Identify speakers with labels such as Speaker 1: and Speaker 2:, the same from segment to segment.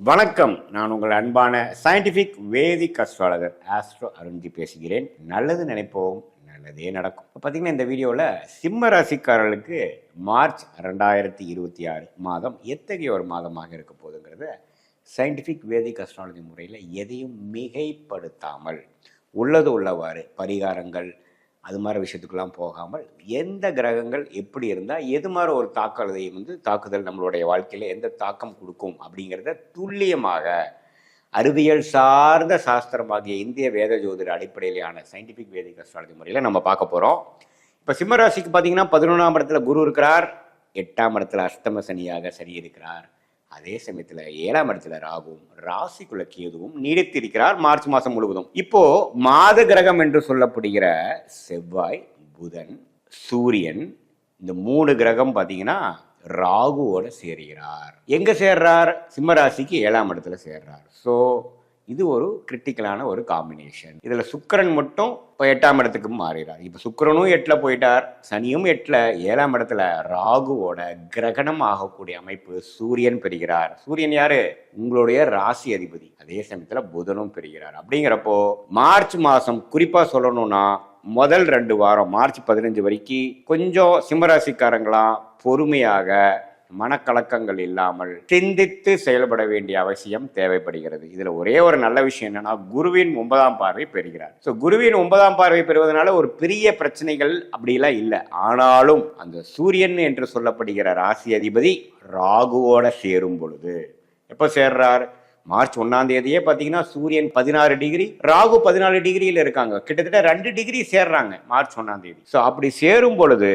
Speaker 1: வணக்கம். நான் உங்கள் அன்பான சயின்டிஃபிக் வேதிக் அஸ்ட்ராலஜர் ஆஸ்ட்ரோ அருண்ஜி பேசுகிறேன். நல்லது நினைப்போம், நல்லதே நடக்கும். இப்போ பார்த்தீங்கன்னா இந்த வீடியோவில் சிம்ம ராசிக்காரர்களுக்கு மார்ச் 2026 மாதம் எத்தகைய ஒரு மாதமாக இருக்க போகுதுங்கிறத சயின்டிஃபிக் வேதிக் அஸ்ட்ராலஜி முறையில் எதையும் மிகைப்படுத்தாமல் உள்ளது உள்ளவாறு பரிகாரங்கள் அது மாதிரி விஷயத்துக்கெல்லாம் போகாமல் எந்த கிரகங்கள் எப்படி இருந்தால் எது மாதிரி ஒரு தாக்குதல் நம்மளுடைய வாழ்க்கையில் எந்த தாக்கம் கொடுக்கும் அப்படிங்கிறத துல்லியமாக அறிவியல் சார்ந்த சாஸ்திரமாகிய இந்திய வேத ஜோதிட அடிப்படையிலான சயின்டிஃபிக் வேதிக் அஸ்ட்ராலஜி முறையில் நம்ம பார்க்க போகிறோம். இப்போ சிம்மராசிக்கு பார்த்தீங்கன்னா 11ஆம் இடத்துல குரு இருக்கிறார், 8ஆம் இடத்துல அஷ்டம சனியாக சனி இருக்கிறார், அதே சமயத்தில் 7ஆம் இடத்துல ராகுவும் ராசிக்குள்ள கேதுவும் நீடித்திருக்கிறார் மார்ச் மாதம் முழுவதும். இப்போ மாத கிரகம் என்று சொல்லப்படுகிற செவ்வாய், புதன், சூரியன் இந்த 3 கிரகம் பார்த்தீங்கன்னா ராகுவோட சேர்கிறார். எங்க சேர்றார்? சிம்மராசிக்கு 7ஆம் இடத்துல சேர்றார். ஸோ இது ஒரு கிரிட்டிக்கலான ஒரு காம்பினேஷன். இதுல சுக்கிரன் மட்டும் இப்போ 8ஆம் இடத்துக்கு மாறுகிறார். இப்போ சுக்கிரனும் 8ல் போயிட்டார், சனியும் 8ல், 7ஆம் இடத்துல ராகுவோட கிரகணம் ஆகக்கூடிய அமைப்பு சூரியன் பெறுகிறார். சூரியன் யாரு? உங்களுடைய ராசி அதிபதி. அதே சமயத்துல புதனும் பெறுகிறார். அப்படிங்கிறப்போ மார்ச் மாசம் குறிப்பா சொல்லணும்னா முதல் 2 வாரம் மார்ச் 15 வரைக்கும் கொஞ்சம் சிம்மராசிக்காரங்களாம் பொறுமையாக மனக்கலக்கங்கள் இல்லாமல் சிந்தித்து செயல்பட வேண்டிய அவசியம் தேவைப்படுகிறது. இதுல ஒரே ஒரு நல்ல விஷயம் என்னன்னா குருவின் 9ஆம் பார்வை பெறுகிறார். ஸோ குருவின் 9ஆம் பார்வை பெறுவதனால ஒரு பெரிய பிரச்சனைகள் அப்படிலாம் இல்லை. ஆனாலும் அந்த சூரியன் என்று சொல்லப்படுகிற ராசி அதிபதி ராகுவோட சேரும் பொழுது எப்போ சேர்றார்? மார்ச் 1ஆம் தேதியே பார்த்தீங்கன்னா சூரியன் 16 டிகிரி, ராகு 14 டிகிரியில் இருக்காங்க. கிட்டத்தட்ட 2 டிகிரி சேர்றாங்க மார்ச் 1ஆம் தேதி. ஸோ அப்படி சேரும் பொழுது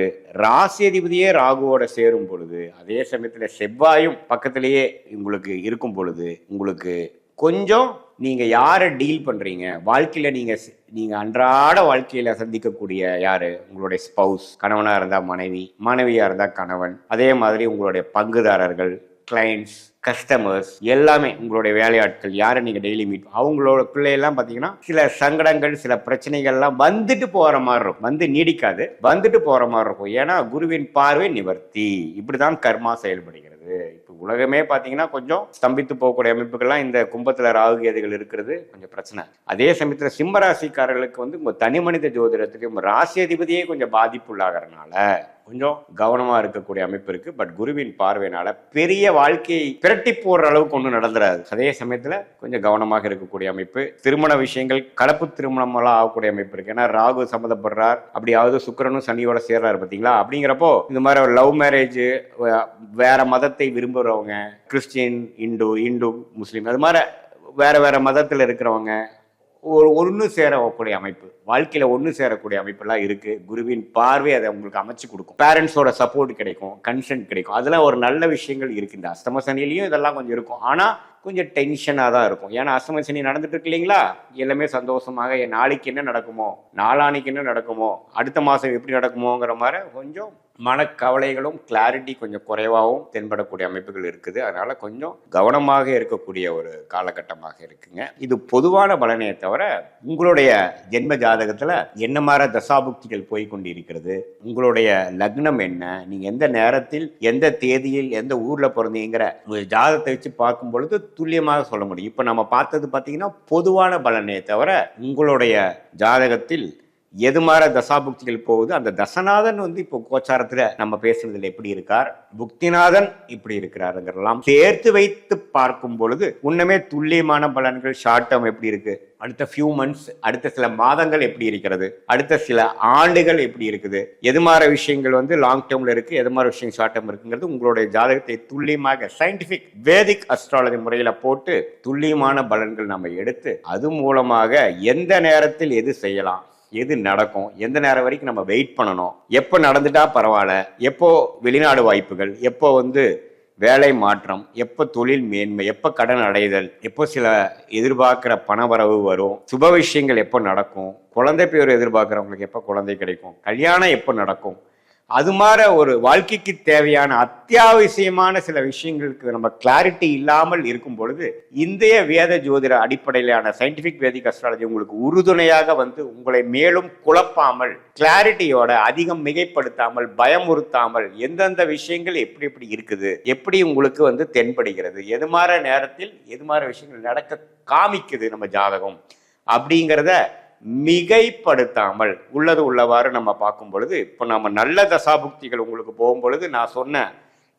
Speaker 1: ராசி அதிபதியே ராகுவோட சேரும் பொழுது அதே சமயத்தில் செவ்வாயும் பக்கத்திலேயே உங்களுக்கு இருக்கும் பொழுது உங்களுக்கு கொஞ்சம் நீங்கள் யாரை டீல் பண்ணுறீங்க வாழ்க்கையில் நீங்கள் அன்றாட வாழ்க்கையில் சந்திக்கக்கூடிய யாரு? உங்களுடைய ஸ்பவுஸ், கணவனாக இருந்தால் மனைவி, மனைவியாக இருந்தால் கணவன், அதே மாதிரி உங்களுடைய பங்குதாரர்கள், கிளைண்ட்ஸ், கஸ்டமர்ஸ் எல்லாமே உங்களுடைய வேலையாட்கள் யாரை நீங்கள் டெய்லி மீட் அவங்களோட பிள்ளையெல்லாம் பார்த்தீங்கன்னா சில சங்கடங்கள் சில பிரச்சனைகள்லாம் வந்துட்டு போகிற மாதிரி இருக்கும். வந்து நீடிக்காது, வந்துட்டு போகிற மாதிரி இருக்கும். ஏன்னா குருவின் பார்வை நிவர்த்தி. இப்படி தான் கர்மா செயல்படுகிறது. இப்போ உலகமே பார்த்தீங்கன்னா கொஞ்சம் ஸ்தம்பித்து போகக்கூடிய அமைப்புகள்லாம் இந்த கும்பத்தில் ராகு கேதுகள் இருக்கிறது கொஞ்சம் பிரச்சனை. அதே சமயத்தில் சிம்மராசிக்காரர்களுக்கு வந்து உங்கள் தனி மனித ஜோதிடத்துக்கு உங்கள் ராசி அதிபதியே கொஞ்சம் பாதிப்பு உள்ளாகிறதுனால கொஞ்சம் கவனமா இருக்கக்கூடிய அமைப்பு இருக்கு. பட் குருவின் பார்வையினால பெரிய வாழ்க்கையை பிரட்டி போடுற அளவுக்கு ஒன்றும் நடந்துடாது. அதே சமயத்துல கொஞ்சம் கவனமாக இருக்கக்கூடிய அமைப்பு. திருமண விஷயங்கள் கலப்பு திருமணம் எல்லாம் ஆகக்கூடிய அமைப்பு இருக்கு. ஏன்னா ராகு சம்மந்தப்படுறார், அப்படியாவது சுக்கிரனும் சனியோட சேர்றாரு பார்த்தீங்களா? அப்படிங்கிறப்போ இந்த மாதிரி ஒரு லவ் மேரேஜ், வேற மதத்தை விரும்புறவங்க, கிறிஸ்டின், இந்து முஸ்லீம், அது மாதிரி வேற மதத்தில் இருக்கிறவங்க ஒன்று சேரக்கூடிய அமைப்பு, வாழ்க்கையில் ஒன்று சேரக்கூடிய அமைப்பெல்லாம் இருக்குது. குருவின் பார்வை அதை உங்களுக்கு அமைச்சு கொடுக்கும். பேரண்ட்ஸோட சப்போர்ட் கிடைக்கும், கன்சென்ட் கிடைக்கும். அதெல்லாம் ஒரு நல்ல விஷயங்கள் இருக்குது. இந்த அஷ்டம சனிலையும் இதெல்லாம் கொஞ்சம் இருக்கும். ஆனால் கொஞ்சம் டென்ஷனாக தான் இருக்கும். ஏன்னா அஷ்டம சனி நடந்துட்டு இருக்கு இல்லைங்களா? எல்லாமே சந்தோஷமாக நாளைக்கு என்ன நடக்குமோ, நாளானைக்கு என்ன நடக்குமோ, அடுத்த மாதம் எப்படி நடக்குமோங்கிற மாதிரி கொஞ்சம் மனக்கவலைகளும் கிளாரிட்டி கொஞ்சம் குறைவாகவும் தென்படக்கூடிய அமைப்புகள் இருக்குது. அதனால கொஞ்சம் கவனமாக இருக்கக்கூடிய ஒரு காலகட்டமாக இருக்குங்க. இது பொதுவான பலனே தவிர உங்களுடைய ஜென்ம ஜாதகத்துல என்ன மாதிரி தசாபுக்திகள் போய்கொண்டு இருக்கிறது, உங்களுடைய லக்னம் என்ன, நீங்க எந்த நேரத்தில் எந்த தேதியில் எந்த ஊர்ல பிறந்தீங்கிற ஜாதகத்தை வச்சு பார்க்கும் பொழுது துல்லியமாக சொல்ல முடியும். இப்ப நம்ம பார்த்தது பார்த்தீங்கன்னா பொதுவான பலனே தவிர உங்களுடைய ஜாதகத்தில் எது மாதிரி தசாபுக்திகள் போகுது, அந்த தசநாதன் வந்து இப்போ கோச்சாரத்துல நம்ம பேசுறதுல எப்படி இருக்கார், புக்திநாதன் இப்படி இருக்கிறாருங்கிறதெல்லாம் சேர்த்து வைத்து பார்க்கும் பொழுது உண்மையே துல்லியமான பலன்கள் ஷார்ட் டேர்ம் எப்படி இருக்கு, அடுத்த ஃபியூ மந்த்ஸ், அடுத்த சில மாதங்கள் எப்படி இருக்கிறது, அடுத்த சில ஆண்டுகள் எப்படி இருக்குது, எது மாதிரி விஷயங்கள் வந்து லாங் டேர்ம்ல இருக்கு, எது மாதிரி விஷயம் ஷார்ட் டேர்ம் இருக்குங்கிறது உங்களுடைய ஜாதகத்தை துல்லியமாக சயின்டிபிக் வேதிக் அஸ்ட்ராலஜி முறையில போட்டு துல்லியமான பலன்கள் நம்ம எடுத்து அது மூலமாக எந்த நேரத்தில் எது செய்யலாம், எது நடக்கும், எந்த நேரம் வரைக்கும் நம்ம வெயிட் பண்ணணும், எப்போ நடந்துட்டா பரவாயில்ல, எப்போ வெளிநாடு வாய்ப்புகள், எப்போ வந்து வேலை மாற்றம், எப்போ தொழில் மேன்மை, எப்போ கடன் அடைதல், எப்போ சில எதிர்பார்க்குற பணவரவு வரும், சுப விஷயங்கள் எப்போ நடக்கும், குழந்தை பேர் எதிர்பார்க்குறவங்களுக்கு எப்போ குழந்தை கிடைக்கும், கல்யாணம் எப்போ நடக்கும் அது மாதிரி ஒரு வாழ்க்கைக்கு தேவையான அத்தியாவசியமான சில விஷயங்களுக்கு நம்ம கிளாரிட்டி இல்லாமல் இருக்கும் பொழுது இந்திய வேத ஜோதிட அடிப்படையிலான சயின்டிபிக் வேதிக் அஸ்ட்ராலஜி உங்களுக்கு உறுதுணையாக வந்து உங்களை மேலும் குழப்பாமல், கிளாரிட்டியோட அதிகம் மிகைப்படுத்தாமல், பயமுறுத்தாமல், எந்தெந்த விஷயங்கள் எப்படி எப்படி இருக்குது, எப்படி உங்களுக்கு வந்து தென்படுகிறது, எது மாதிரி நேரத்தில் எது மாதிரி விஷயங்கள் நடக்க காமிக்குது நம்ம ஜாதகம் அப்படிங்கிறத மிகைப்படுத்தாமல் உள்ளது உள்ளவாறு நம்ம பார்க்கும் பொழுது, இப்போ நம்ம நல்ல தசாபுக்திகள் உங்களுக்கு போகும் பொழுது நான் சொன்ன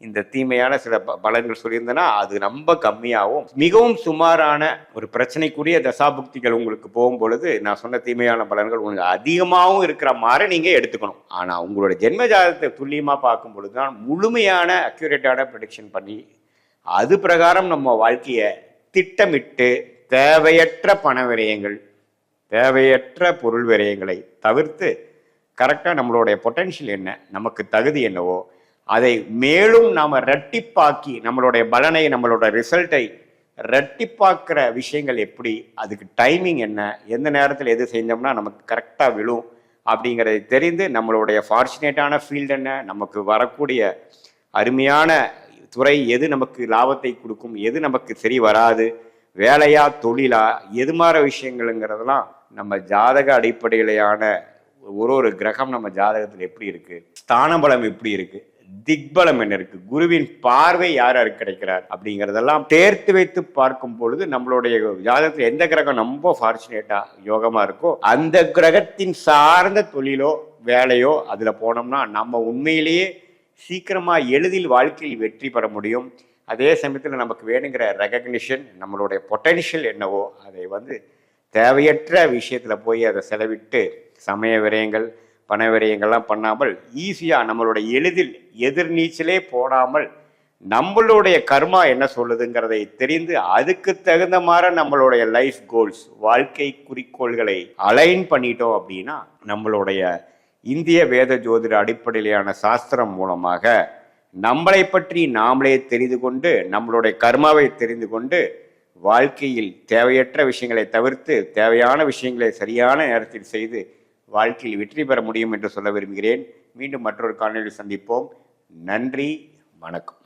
Speaker 1: இந்த தீமையான சில பலன்கள் சொல்லியிருந்தேன்னா அது ரொம்ப கம்மியாகவும், மிகவும் சுமாரான ஒரு பிரச்சனைக்குரிய தசாபுக்திகள் உங்களுக்கு போகும் பொழுது நான் சொன்ன தீமையான பலன்கள் உங்களுக்கு அதிகமாகவும் இருக்கிற மாதிரி நீங்க எடுத்துக்கணும். ஆனா உங்களோட ஜென்ம ஜாதகத்தை துல்லியமா பார்க்கும் பொழுது தான் முழுமையான அக்யூரேட்டான ப்ரெடிக்ஷன் பண்ணி அது பிரகாரம் நம்ம வாழ்க்கையை திட்டமிட்டு தேவையற்ற பண விரயங்கள், தேவையற்ற பொருள் விரயங்களை தவிர்த்து கரெக்டாக நம்மளுடைய பொட்டென்ஷியல் என்ன, நமக்கு தகுதி என்னவோ அதை மேலும் நாம் ரெட்டிப்பாக்கி நம்மளுடைய பலனை, நம்மளோட ரிசல்ட்டை ரெட்டிப்பாக்குற விஷயங்கள் எப்படி, அதுக்கு டைமிங் என்ன, எந்த நேரத்தில் எது செஞ்சோம்னா நமக்கு கரெக்டாக விழும் அப்படிங்கிறதை தெரிந்து நம்மளுடைய ஃபார்ச்சுனேட்டான ஃபீல்டு என்ன, நமக்கு வரக்கூடிய அருமையான துறை எது நமக்கு லாபத்தை கொடுக்கும், எது நமக்கு சரி வராது, வேலையா தொழிலா, எது மாதிரி விஷயங்கள்ங்கிறதெல்லாம் நம்ம ஜாதக அடிப்படையிலான ஒரு கிரகம் நம்ம ஜாதகத்தில் எப்படி இருக்கு, ஸ்தான பலம் எப்படி இருக்கு, திக்பலம் என்ன இருக்கு, குருவின் பார்வை யார் யாருக்கு கிடைக்கிறார் அப்படிங்கிறதெல்லாம் தேர்த்து வைத்து பார்க்கும் பொழுது நம்மளுடைய ஜாதகத்தில் எந்த கிரகம் ரொம்ப ஃபார்ச்சுனேட்டா யோகமா இருக்கோ அந்த கிரகத்தின் சார்ந்த தொழிலோ வேலையோ அதுல போனோம்னா நம்ம உண்மையிலேயே சீக்கிரமா எளிதில் வாழ்க்கையில் வெற்றி பெற முடியும். அதே சமயத்தில் நமக்கு வேணுங்கிற ரெகக்னிஷன், நம்மளுடைய பொட்டென்ஷியல் என்னவோ அதை வந்து தேவையற்ற விஷயத்தில் போய் அதை செலவிட்டு சமய விரயங்கள் பண விரயங்கள்லாம் பண்ணாமல் ஈஸியாக நம்மளோட எளிதில் எதிர்நீச்சலே போடாமல் நம்மளுடைய கர்மா என்ன சொல்லுதுங்கிறதை தெரிந்து அதுக்கு தகுந்த மாதிரி நம்மளுடைய லைஃப் கோல்ஸ், வாழ்க்கை குறிக்கோள்களை அலைன் பண்ணிட்டோம் அப்படின்னா நம்மளுடைய இந்திய வேத ஜோதிட அடிப்படையிலான சாஸ்திரம் மூலமாக நம்மளை பற்றி நாமளே தெரிந்து கொண்டு நம்மளுடைய கர்மாவை தெரிந்து கொண்டு வாழ்க்கையில் தேவையற்ற விஷயங்களை தவிர்த்து தேவையான விஷயங்களை சரியான நேரத்தில் செய்து வாழ்க்கையில் வெற்றி பெற முடியும் என்று சொல்ல விரும்புகிறேன். மீண்டும் மற்றொரு காணொளியில் சந்திப்போம். நன்றி, வணக்கம்.